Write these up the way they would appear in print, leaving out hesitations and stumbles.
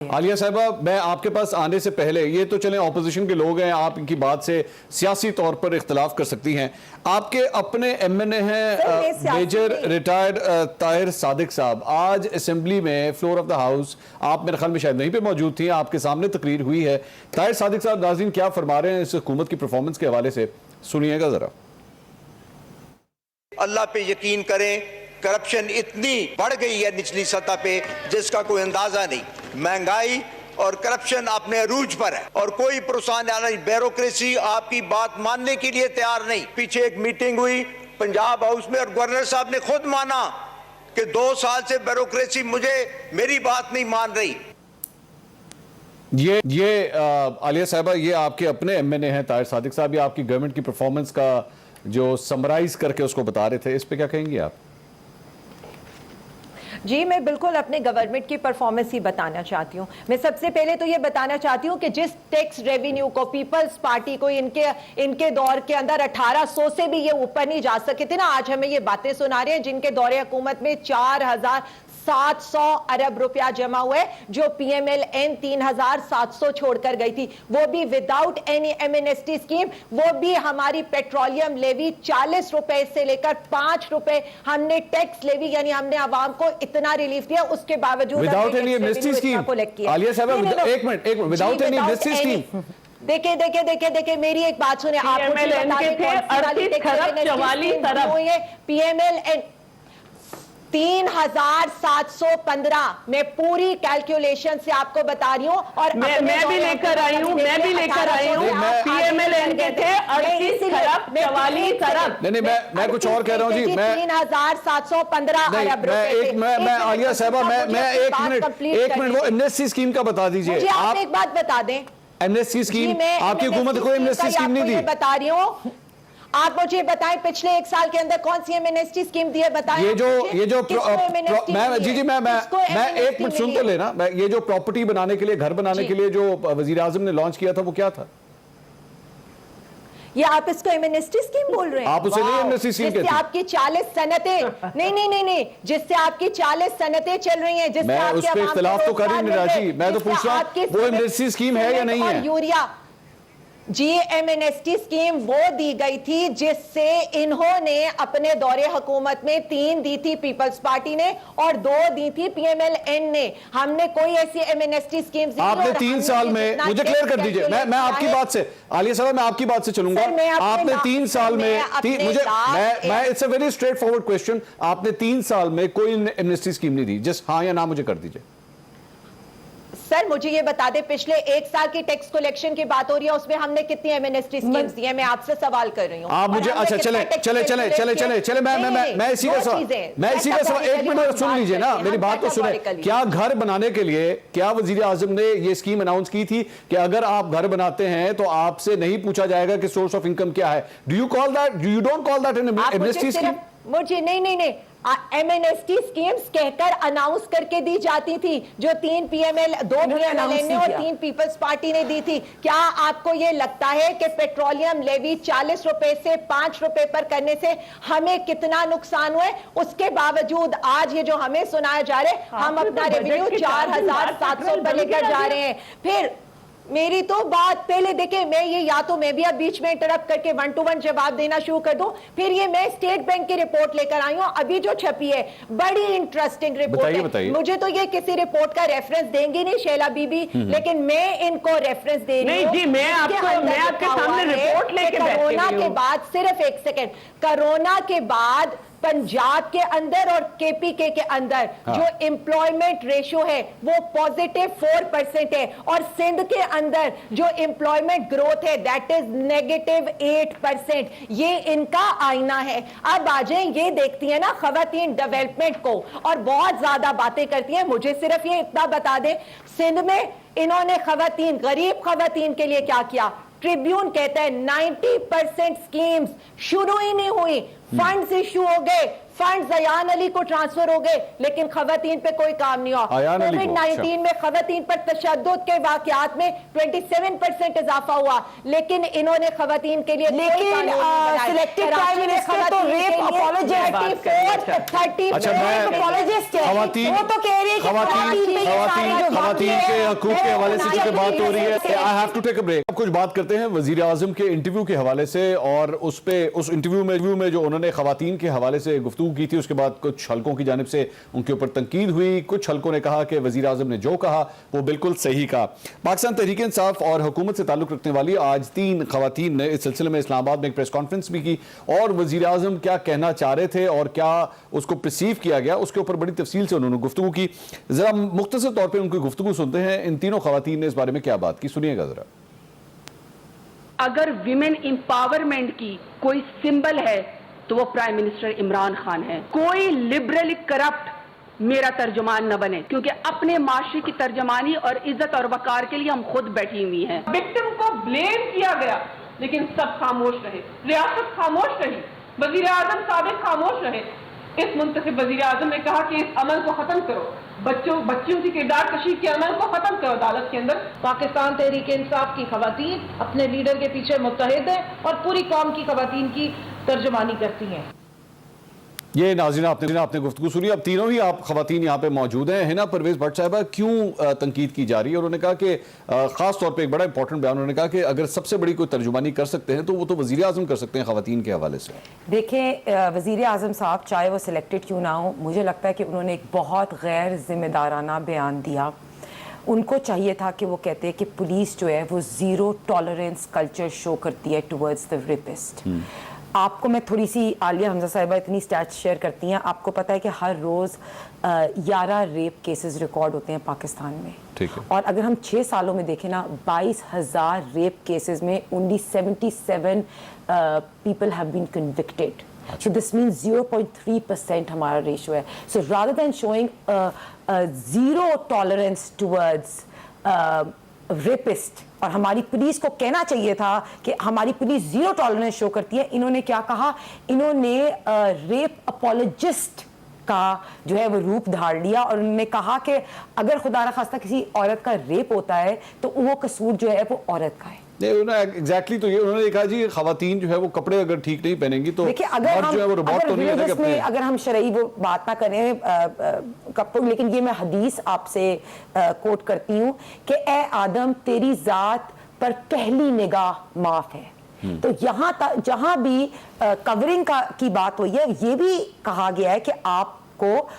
عالیہ صاحبہ، میں آپ کے پاس آنے سے پہلے، یہ تو چلیں اپوزیشن کے لوگ ہیں، آپ ان کی بات سے سیاسی طور پر اختلاف کر سکتی ہیں. آپ کے اپنے ایم این اے ہیں میجر ریٹائرڈ طاہر صادق صاحب. آج اسمبلی میں فلور آف دا ہاؤس، آپ میرے خیال میں شاید نہیں پہ موجود تھیں، آپ کے سامنے تقریر ہوئی ہے. طاہر صادق صاحب ناظرین کیا فرما رہے ہیں اس حکومت کی پرفارمنس کے حوالے سے، سنیے گا ذرا. اللہ پہ یقین کریں، کرپشن اتنی بڑھ گئی ہے نچلی سطح پہ جس کا کوئی اندازہ نہیں. مہنگائی اور کرپشن اپنے عروج پر ہے اور کوئی پروسان نہیں. بیوروکریسی آپ کی بات ماننے کے لیے تیار نہیں. پیچھے ایک میٹنگ ہوئی پنجاب ہاؤس میں اور گورنر صاحب نے خود مانا کہ 2 سال سے بیوروکریسی میری بات نہیں مان رہی. یہ عالیہ صاحبہ، یہ آپ کے اپنے ایم این اے ہیں طاہر صادق صاحب، یہ آپ کی گورنمنٹ کی پرفارمنس کا جو سمرائز کر کے اس کو بتا رہے تھے، اس پہ کیا کہیں گے آپ؟ جی میں بالکل اپنے گورنمنٹ کی پرفارمنس ہی بتانا چاہتی ہوں. میں سب سے پہلے تو یہ بتانا چاہتی ہوں کہ جس ٹیکس ریونیو کو پیپلز پارٹی کو ان کے دور کے اندر 1800 سے بھی یہ اوپر نہیں جا سکے تھے نا، آج ہمیں یہ باتیں سنا رہے ہیں جن کے دور حکومت میں 4700 ارب روپیہ جمع ہوئے، جو پی ایم ایل این 3700 چھوڑ کر گئی تھی، وہ بھی وداؤٹ اینی ایمنسٹی اسکیم. وہ بھی ہماری پیٹرولیم لیوی 40 روپے سے لے کر 5 روپے ہم نے ٹیکس لیوی، یعنی ہم نے عوام کو اتنا ریلیف دیا، اس کے باوجود وداؤٹ اینی ایمنسٹی اسکیم. عالیہ صاحبہ ایک minute, without any Amnesty scheme. دیکھیں میری ایک بات سنیں. آپ مجھے بتا دیں پی ایم ایل این 3715 میں پوری کیلکولیشن سے آپ کو بتا رہی ہوں، اور میں بھی لے کر آئی ہوں پی ایم ایل این کے تھے 38 خراب 44 ارب. نہیں میں کچھ اور کہہ رہا ہوں جی. 3715 ارب روپے. میں عالیہ صاحبہ میں ایک منٹ وہ ایمنسٹی اسکیم کا بتا دیجئے. مجھے آپ ایک بات بتا دیں. ایمنسٹی اسکیم، آپ کی حکومت کوئی ایمنسٹی اسکیم نہیں دی. بتا رہی ہوں، آپ مجھے بتائیں پچھلے 1 سال کے اندر کون سی ایمنسٹی اسکیم دی ہے، بتائیں. یہ جو جی میں ایک منٹ سن تو لینا. یہ جو پراپرٹی بنانے کے لیے، گھر بنانے کے لیے جو وزیر اعظم نے لانچ کیا تھا، وہ کیا تھا؟ یہ آپ اس کو ایمنسٹی اسکیم بول رہے ہیں؟ آپ اسے نہیں ایمنسٹی اسکیم کہتے ہیں. جس سے آپ کی 40 صنعتیں نہیں جس سے آپ کی 40 صنعتیں چل رہی ہیں، جس سے آپ کے عوام کو روزگار مل رہے ہیں. میں اس پہ اختلاف تو کر ہی نہیں رہا جی، میں تو پوچھ رہا ہوں وہ ایمنسٹی اسکیم ہے یا نہیں ہے. یوریا جی ایمنسٹی اسکیم وہ دی گئی تھی جس سے انہوں نے اپنے دور حکومت میں 3 دی تھی پیپلز پارٹی نے اور 2 دی تھی پی ایم ایل این نے. ہم نے کوئی ایسی ایمنسٹی اسکیم دی. آپ نے 3 سال میں، مجھے کلیئر کر دیجئے، میں آپ کی بات سے، عالیہ صاحبہ میں آپ کی بات سے چلوں گا. آپ نے 3 سال میں، it's a very straight forward question، آپ نے 3 سال میں کوئی ایمنسٹی اسکیم نہیں دی. جس ہاں یا نہ مجھے کر دیجئے. سر مجھے یہ بتا دیں پچھلے 1 سال کی ٹیکس کلیکشن کی بات ہو رہی ہے، اس میں ہم نے کتنی ایمنسٹی اسکیمز دی ہیں؟ میں آپ سے سوال کر رہی ہوں. آپ مجھے اچھا چلیں میں اسی کا سوال 1 منٹ سن لیجئے نا، میری بات تو سنیں. کیا گھر بنانے کے لیے، کیا وزیر اعظم نے یہ اسکیم اناؤنس کی تھی کہ اگر آپ گھر بناتے ہیں تو آپ سے نہیں پوچھا جائے گا کہ سورس آف انکم کیا ہے؟ You don't call that an amnesty scheme? مجھے نہیں ایمنسٹی اسکیمز کہہ کر اناؤنس کر کے دی جاتی تھی، جو 3 P M L 2 P M L N نے اور 3 پیپلز پارٹی نے دی تھی. کیا آپ کو یہ لگتا ہے کہ پیٹرولیم لیوی 40 روپے سے 5 روپے پر کرنے سے ہمیں کتنا نقصان ہوئے؟ اس کے باوجود آج یہ جو ہمیں سنایا جا رہا ہے، ہم اپنا ریونیو 4700 پر لے کر جا رہے ہیں. پھر میری تو بات پہلے دیکھیں، میں یہ یا تو میں بھی اب بیچ میں انٹرپٹ کر کے 1 to 1 جواب دینا شروع کر دوں. پھر یہ میں اسٹیٹ بینک کی رپورٹ لے کر آئی ہوں ابھی جو چھپی ہے، بڑی انٹرسٹنگ رپورٹ ہے. مجھے تو یہ کسی رپورٹ کا ریفرنس دیں گی نہیں شیلا بی بی، لیکن میں ان کو ریفرنس دے رہی ہوں. نہیں جی، میں آپ کے سامنے رپورٹ لے کے بیٹھی ہوں. کرونا کے بعد، صرف 1 سیکنڈ، کرونا کے بعد پنجاب کے اندر اور کے پی کے اندر جو امپلائمنٹ ریشو ہے وہ +4% ہے، اور سندھ کے اندر جو امپلائمنٹ گروتھ ہے دیٹ از -8%. یہ ان کا آئینہ ہے. اب آ جائیں، یہ دیکھتی ہیں نا خواتین ڈیولپمنٹ کو اور بہت زیادہ باتیں کرتی ہیں. مجھے صرف یہ اتنا بتا دیں، سندھ میں انہوں نے خواتین، غریب خواتین کے لیے کیا کیا؟ ٹریبیون کہتا ہے 90% اسکیمز شروع ہی نہیں ہوئی، فنڈز ایشو ہو گئے، फंड्स अयान अली को ट्रांसफर हो गए, लेकिन खवातीन पे कोई काम नहीं हुआ। अयान अली को, कोविड-19 में खवातीन पर तशद्दुद के वाकयात में 27% इजाफा हुआ, लेकिन इन्होंने खवातीन के लिए लेकिन सिलेक्टेड प्राइम मिनिस्टर तो रेप अपोलोजिस्ट अच्छा, मैं खवातीन के हकूक के हवाले से चूंकि बात हो रही है, I have to take a break. अब कुछ बात करते हैं वजीर आजम के इंटरव्यू के हवाले से, और उस इंटरव्यू में जो उन्होंने खवातीन के हवाले से गुफ्तगू की थी, उसके बाद कुछ हलकों की जानिब से उनके ऊपर तनकीद हुई। कुछ हलकों ने कहा कि वजीर आजम ने जो कहा वो बिल्कुल सही कहा। पाकिस्तान तहरीक इंसाफ और हुकूमत से ताल्लुक रखने वाली आज 3 खवातीन ने इस सिलसिले में इस्लामाबाद में एक प्रेस कॉन्फ्रेंस भी की, और वजीर आजम क्या कहना चाह रहे थे और क्या उसको परसीव किया गया उसके ऊपर बड़ी तफसील से उन्होंने गुफ्तगू की। जरा मुख्तसर तौर पर उनकी गुफ्तगू सुनते हैं। इन तीनों खवातीन ने इस बारे में क्या बात की, सुनिएगा जरा। अगर विमेन एम्पावरमेंट की कोई सिंबल है तो वो प्राइम मिनिस्टर इमरान खान है। कोई लिबरली करप्ट मेरा तर्जुमान न बने, क्योंकि अपने माशरे की तर्जमानी और इज्जत और वकार के लिए हम खुद बैठी हुई हैं। विक्टिम को ब्लेम किया गया, लेकिन सब खामोश रहे, रियासत खामोश रही, वजीर आजम साबिक खामोश रहे। इस मुंतखब वजीर आजम ने कहा कि इस अमल को खत्म करो, बच्चियों की किरदार कशी के अमल को खत्म करो अदालत के अंदर। पाकिस्तान तहरीक इंसाफ की खवातीन अपने लीडर के पीछे मुत्तहिद है और पूरी कौम की खवातीन की तर्जुमानी करती हैं। ये नाज़रीन आपने गुफ्तगू सुनी। अब तीनों ही आप खवातीन यहाँ पे मौजूद हैं। हिना परवेज भट्ट साहिबा, क्यों तनकीद की जा रही है? उन्होंने कहा कि खास तौर पे एक बड़ा इंपॉर्टेंट बयान, उन्होंने कहा कि अगर सबसे बड़ी कोई तर्जुमानी कर सकते हैं तो वो तो वजीर आजम कर सकते हैं खवातीन के हवाले से। देखें, वजीर आजम साहब चाहे वो सिलेक्टेड क्यों ना हो, मुझे लगता है कि उन्होंने एक बहुत गैर जिम्मेदाराना बयान दिया। उनको चाहिए था कि वो कहते हैं कि पुलिस जो है वो ज़ीरो टॉलरेंस कल्चर शो करती है टुवर्ड्स द रेपिस्ट। आपको मैं थोड़ी सी, आलिया हमजा साहिबा इतनी स्टैट्स शेयर करती हैं, आपको पता है कि हर रोज़ 11 रेप केसेस रिकॉर्ड होते हैं पाकिस्तान में। ठीक है। और अगर हम 6 सालों में देखें ना, 22,000 रेप केसेस में only 77 people have been convicted. So this means 0.3% हमारा रेशो है। So rather than showing zero tolerance towards rapist, और हमारी पुलिस को कहना चाहिए था कि हमारी पुलिस जीरो टॉलरेंस शो करती है, इन्होंने क्या कहा? इन्होंने रेप अपोलोजिस्ट का जो है वो रूप धार लिया, और उन्होंने कहा कि अगर खुदा न खास्ता किसी औरत का रेप होता है तो वो कसूर जो है वो औरत का है। एग्जैक्टली, तो ये उन्होंने कहा जी खवातीन जो है वो कपड़े अगर ठीक नहीं पहनेंगी तो देखिए, अगर हम जो है वो रोबोट तो नहीं है अपने। अगर हम शरई वो बात ना करें कपड़ों, लेकिन ये मैं हदीस आपसे कोट करती हूँ कि ए आदम तेरी जात पर पहली निगाह माफ है। तो यहाँ जहाँ भी कवरिंग की बात हुई है, ये भी कहा गया है कि आपको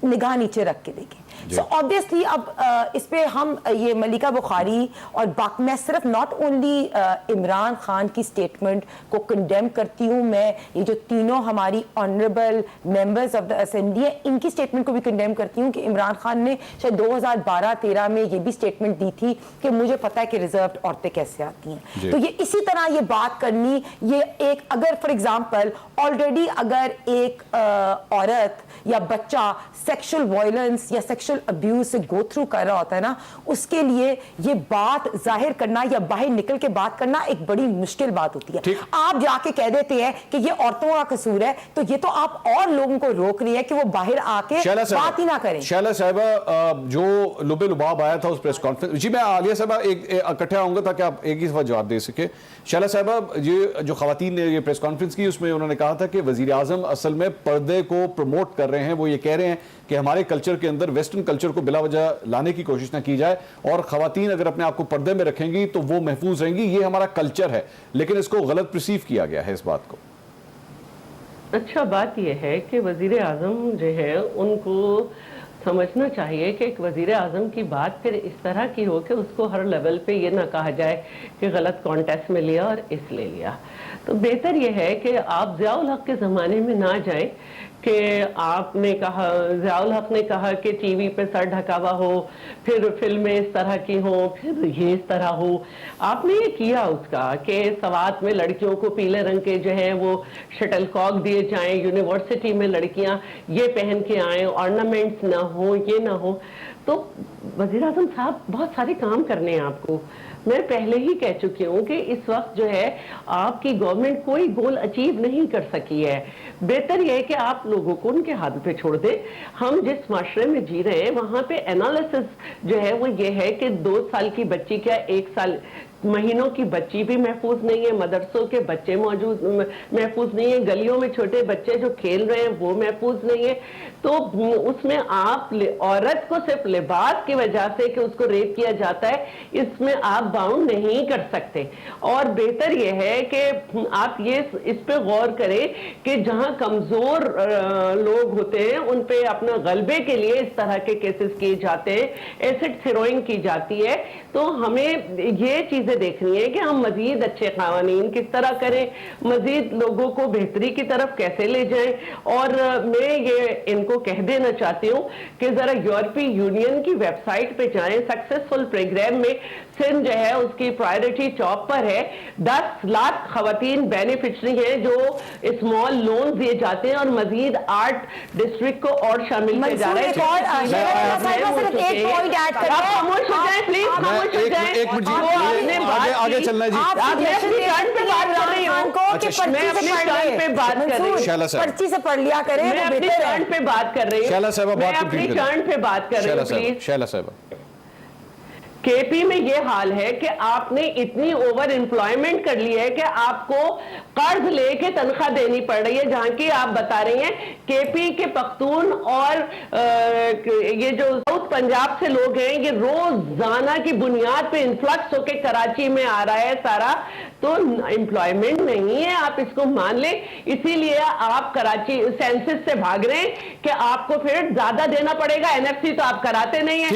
निगाह नीचे रख के देखें। सो ऑब्वियसली अब इस पे हम ये मलिका बुखारी और मैं सिर्फ नॉट ओनली इमरान खान की स्टेटमेंट को कंडेम करती हूँ, मैं ये जो तीनों हमारी honourable members of the assembly है इनकी स्टेटमेंट को भी कंडेम करती हूँ कि इमरान खान ने शायद 2012-13 में ये भी स्टेटमेंट दी थी कि मुझे पता है कि रिजर्व्ड औरतें कैसे आती हैं। तो ये इसी तरह ये बात करनी, ये एक अगर फॉर एग्जाम्पल ऑलरेडी अगर एक औरत या बच्चा सेक्सुअल वायलेंस या सेक्सुअल अब्यूज से गो थ्रू कर रहा होता है ना, उसके लिए ये बात जाहिर करना या बाहर निकल के बात करना एक बड़ी मुश्किल बात होती है। आप जाके कह देते हैं कि ये औरतों का कसूर है, तो ये तो आप और लोगों को रोक रही है कि वो बाहर आके बात ही ना करें। शैला साहिबा, जो लुबे लुबाब आया था उस प्रेस कॉन्फ्रेंस, जी मैं आलिया साहिबा एक इकट्ठा आऊंगा ताकि आप एक ही दफा जवाब दे सके। शैला साहिबा, ये जो खवातीन ने ये प्रेस कॉन्फ्रेंस की उसमें उन्होंने कहा था कि वजीर आजम असल में पर्दे को प्रमोट कर रहे हैं। वो ये कह रहे हैं कि हमारे कल्चर के अंदर वेस्टर्न कल्चर को बिला वजह लाने की कोशिश ना की जाए, और खवातीन अगर अपने आप को पर्दे में रखेंगी तो वो महफूज रहेंगी, ये हमारा कल्चर है। लेकिन इसको गलत परसीव किया गया है इस बात को। अच्छा, बात यह है कि वजीर आजम जो है उनको समझना चाहिए कि एक वजीर आजम की बात फिर इस तरह की हो कि उसको हर लेवल पे ये ना कहा जाए कि गलत कॉन्टेस्ट में लिया और इसलिए लिया। तो बेहतर ये है कि आप ज़ियाउल हक के ज़माने में ना जाएं कि आपने कहा, ज़ियाउल हक ने कहा कि टीवी पे सर ढकावा हो, फिर फिल्में इस तरह की हो, फिर ये इस तरह हो। आपने ये किया उसका कि सवात में लड़कियों को पीले रंग के जो है वो शटल कॉक दिए जाएं, यूनिवर्सिटी में लड़कियां ये पहन के आएं, ऑर्नामेंट्स ना हो, ये ना हो। تو वज़ीर आज़म साहब बहुत सारे काम करने हैं आपको। मैं पहले ही कह चुकी हूँ कि इस वक्त जो है आपकी गवर्नमेंट कोई गोल अचीव नहीं कर सकी है। बेहतर यह है कि आप लोगों को उनके हाथ पे छोड़ दें। हम जिस माशरे में जी रहे हैं वहाँ पे एनालिसिस जो है वो ये है कि 2 साल की बच्ची क्या 1 साल महीनों की बच्ची भी महफूज नहीं है, मदरसों के बच्चे महफूज नहीं है, गलियों में छोटे बच्चे जो खेल रहे हैं वो महफूज नहीं है। तो उसमें आप औरत को सिर्फ लिबास की वजह से कि उसको रेप किया जाता है, इसमें आप बाउंड नहीं कर सकते। और बेहतर यह है कि आप ये इस पे गौर करें कि जहां कमजोर लोग होते हैं उन पे अपना गलबे के लिए इस तरह के केसेस किए जाते हैं, एसिड थ्रोइंग की जाती है। तो हमें ये चीजें देखनी है कि हम मजीद अच्छे कानून किस तरह करें, मजीद लोगों को बेहतरी की तरफ कैसे ले जाएं। और मैं ये इनको कह देना चाहती हूँ कि जरा यूरोपीय यूनियन की वेबसाइट पे जाएं, सक्सेसफुल प्रोग्राम में सिंध जो है उसकी प्रायोरिटी टॉप पर है। 10 लाख खवातीन बेनिफिशरी हैं जो स्मॉल लोन दिए जाते हैं और मजीद 8 डिस्ट्रिक्ट को और शामिल किया जा रहा है। खामोश हो जाए प्लीज, खामोश हो जाए। एक मिनट आगे चलना है जी। मैं अपनी टर्न पे बात कर रही हूँ, मैं अपनी टर्न पे बात कर रही हूँ, पर्ची से पढ़ लिया करें, मैं अपनी टर्न पे बात कर रही हूँ, मैं अपनी टर्न पे बात कर रही हूँ प्लीज। शैला साहब, केपी में ये हाल है कि आपने इतनी ओवर एम्प्लॉयमेंट कर ली है कि आपको कर्ज लेके तनख्वाह देनी पड़ रही है, जहां की आप बता रही हैं केपी के पख्तून और ये जो साउथ पंजाब से लोग हैं ये रोजाना की बुनियाद पे इन्फ्लक्स होके कराची में आ रहा है सारा। तो एम्प्लॉयमेंट नहीं है, आप इसको मान लें। इसीलिए आप कराची सेंसस से भाग रहे हैं कि आपको फिर ज्यादा देना पड़ेगा। एनएफसी तो आप कराते नहीं है।